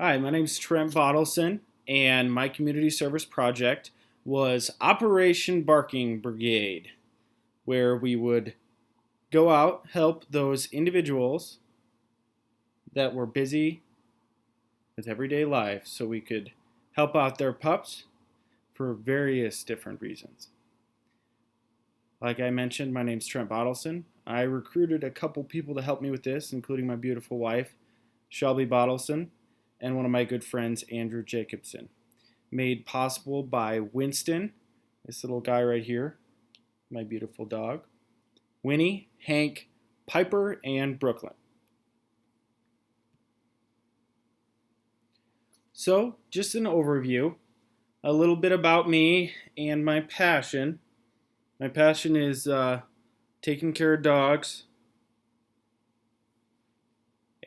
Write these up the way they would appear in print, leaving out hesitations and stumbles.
Hi, my name is Trent Bottolfsen, and my community service project was Operation Barking Brigade, where we would go out, help those individuals that were busy with everyday life so we could help out their pups for various different reasons. Like I mentioned, my name is Trent Bottolfsen. I recruited a couple people to help me with this, including my beautiful wife, Shelby Bottolfsen, and one of my good friends, Andrew Jacobson. Made possible by Winston, this little guy right here, my beautiful dog, Winnie, Hank, Piper, and Brooklyn. So, just an overview, a little bit about me and my passion. My passion is taking care of dogs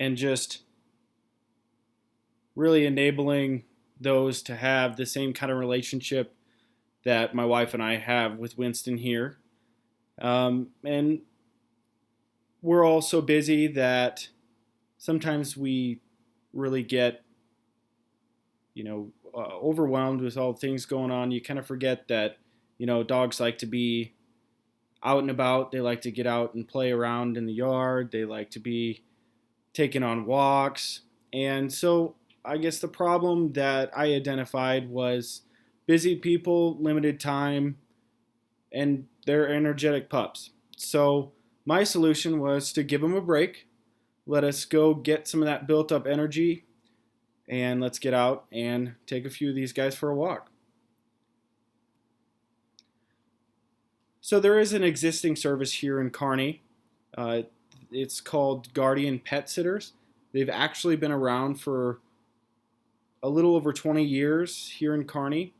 and just really enabling those to have the same kind of relationship that my wife and I have with Winston here. And we're all so busy that sometimes we really get, overwhelmed with all the things going on. You kind of forget that, dogs like to be out and about. They like to get out and play around in the yard. They like to be taken on walks. And so I guess the problem that I identified was busy people, limited time, and they're energetic pups. So my solution was to give them a break, let us go get some of that built up energy, and let's get out and take a few of these guys for a walk. So there is an existing service here in Kearney. It's called Guardian Pet Sitters. They've actually been around for a little over 20 years here in Kearney.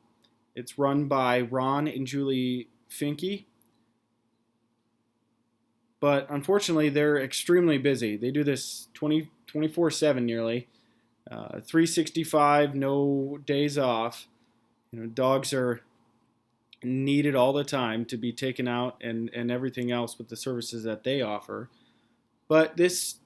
It's run by Ron and Julie Finke. But unfortunately, they're extremely busy. They do this 24/7 nearly, 365, no days off. Dogs are needed all the time to be taken out and everything else with the services that they offer. But this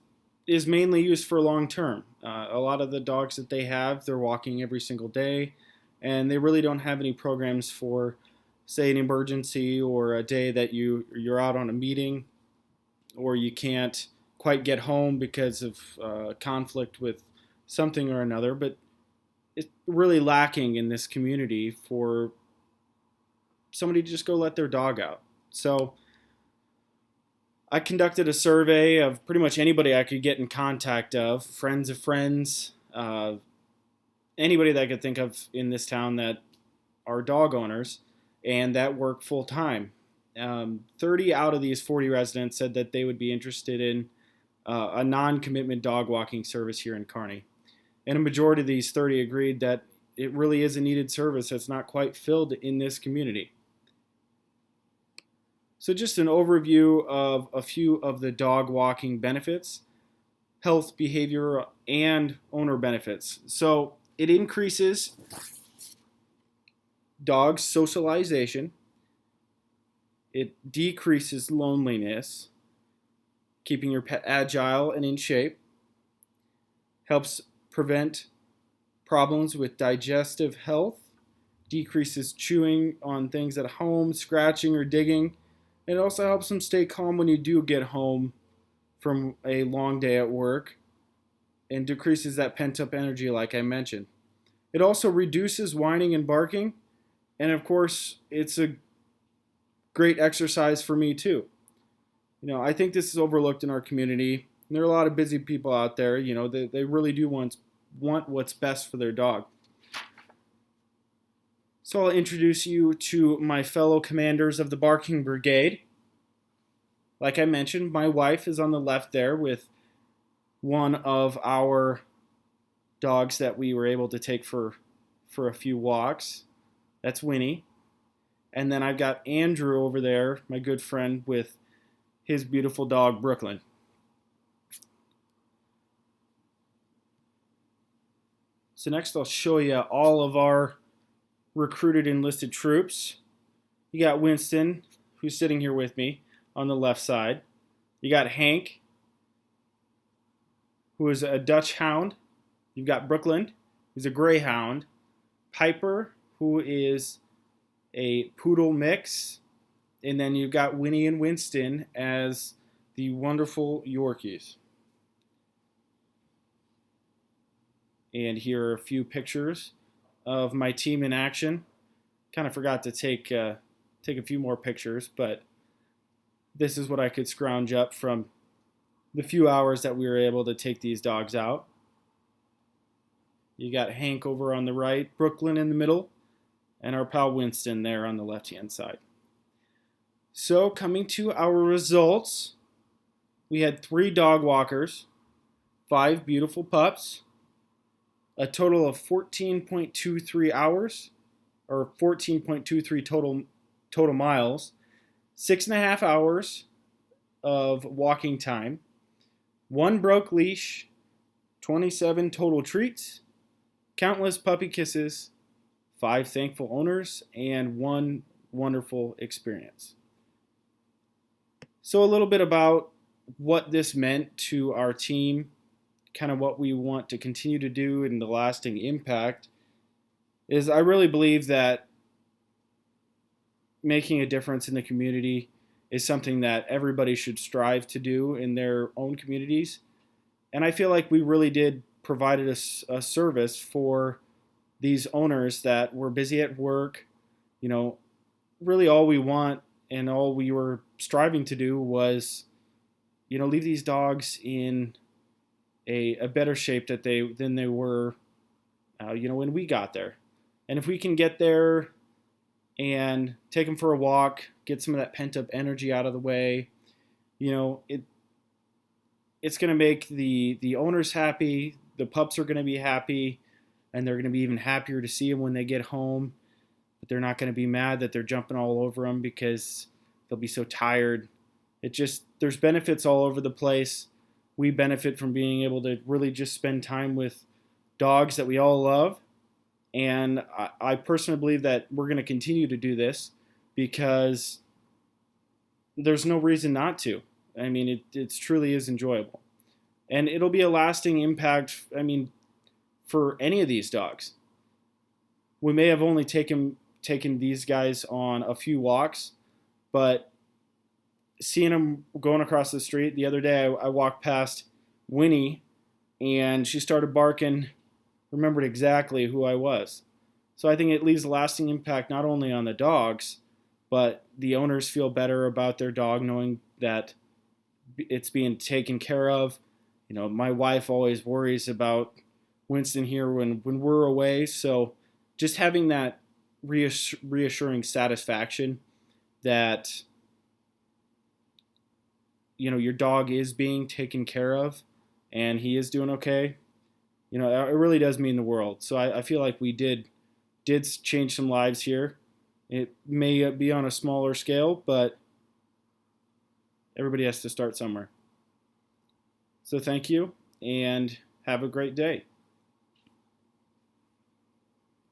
is mainly used for long term. A lot of the dogs that they have, they're walking every single day, and they really don't have any programs for, say, an emergency or a day that you're out on a meeting or you can't quite get home because of conflict with something or another. But it's really lacking in this community for somebody to just go let their dog out. So I conducted a survey of pretty much anybody I could get in contact of, friends of friends, anybody that I could think of in this town that are dog owners and that work full time. 30 out of these 40 residents said that they would be interested in a non-commitment dog walking service here in Kearney. And a majority of these 30 agreed that it really is a needed service that's not quite filled in this community. So just an overview of a few of the dog walking benefits, health, behavior, and owner benefits. So it increases dogs' socialization. It decreases loneliness, keeping your pet agile and in shape. Helps prevent problems with digestive health. Decreases chewing on things at home, scratching or digging. It also helps them stay calm when you do get home from a long day at work and decreases that pent-up energy like I mentioned. It also reduces whining and barking, and of course, it's a great exercise for me too. I think this is overlooked in our community. There are a lot of busy people out there, they really do want what's best for their dog. So I'll introduce you to my fellow commanders of the Barking Brigade. Like I mentioned, my wife is on the left there with one of our dogs that we were able to take for a few walks. That's Winnie. And then I've got Andrew over there, my good friend, with his beautiful dog, Brooklyn. So next I'll show you all of our recruited enlisted troops. You got Winston, who's sitting here with me on the left side. You got Hank, who is a Dutch hound. You've got Brooklyn, who's a greyhound, Piper, who is a poodle mix, and then you've got Winnie and Winston as the wonderful Yorkies. And here are a few pictures of my team in action. Kind of forgot to take a few more pictures, but this is what I could scrounge up from the few hours that we were able to take these dogs out. You got Hank over on the right, Brooklyn in the middle, and our pal Winston there on the left-hand side. So coming to our results, we had 3 dog walkers, 5 beautiful pups, a total of 14.23 hours, or 14.23 total miles, 6.5 hours of walking time, 1 broke leash, 27 total treats, countless puppy kisses, 5 thankful owners, and 1 wonderful experience. So a little bit about what this meant to our team, kind of what we want to continue to do and the lasting impact, is I really believe that making a difference in the community is something that everybody should strive to do in their own communities. And I feel like we really did provide a service for these owners that were busy at work. You know, really all we want and all we were striving to do was, you know, leave these dogs in a better shape than they were, when we got there. And if we can get there and take them for a walk, get some of that pent up energy out of the way, you know, it's going to make the owners happy. The pups are going to be happy, and they're going to be even happier to see them when they get home. But they're not going to be mad that they're jumping all over them because they'll be so tired. There's benefits all over the place. We benefit from being able to really just spend time with dogs that we all love. And I personally believe that we're going to continue to do this because there's no reason not to. I mean, it truly is enjoyable. And it'll be a lasting impact, for any of these dogs. We may have only taken these guys on a few walks, but seeing them going across the street, the other day I walked past Winnie and she started barking, remembered exactly who I was. So I think it leaves a lasting impact not only on the dogs, but the owners feel better about their dog knowing that it's being taken care of. You know, my wife always worries about Winston here when we're away. So just having that reassuring satisfaction that, you know, your dog is being taken care of and he is doing okay, you know, it really does mean the world. So I feel like we did change some lives here. It may be on a smaller scale, but everybody has to start somewhere. So thank you and have a great day.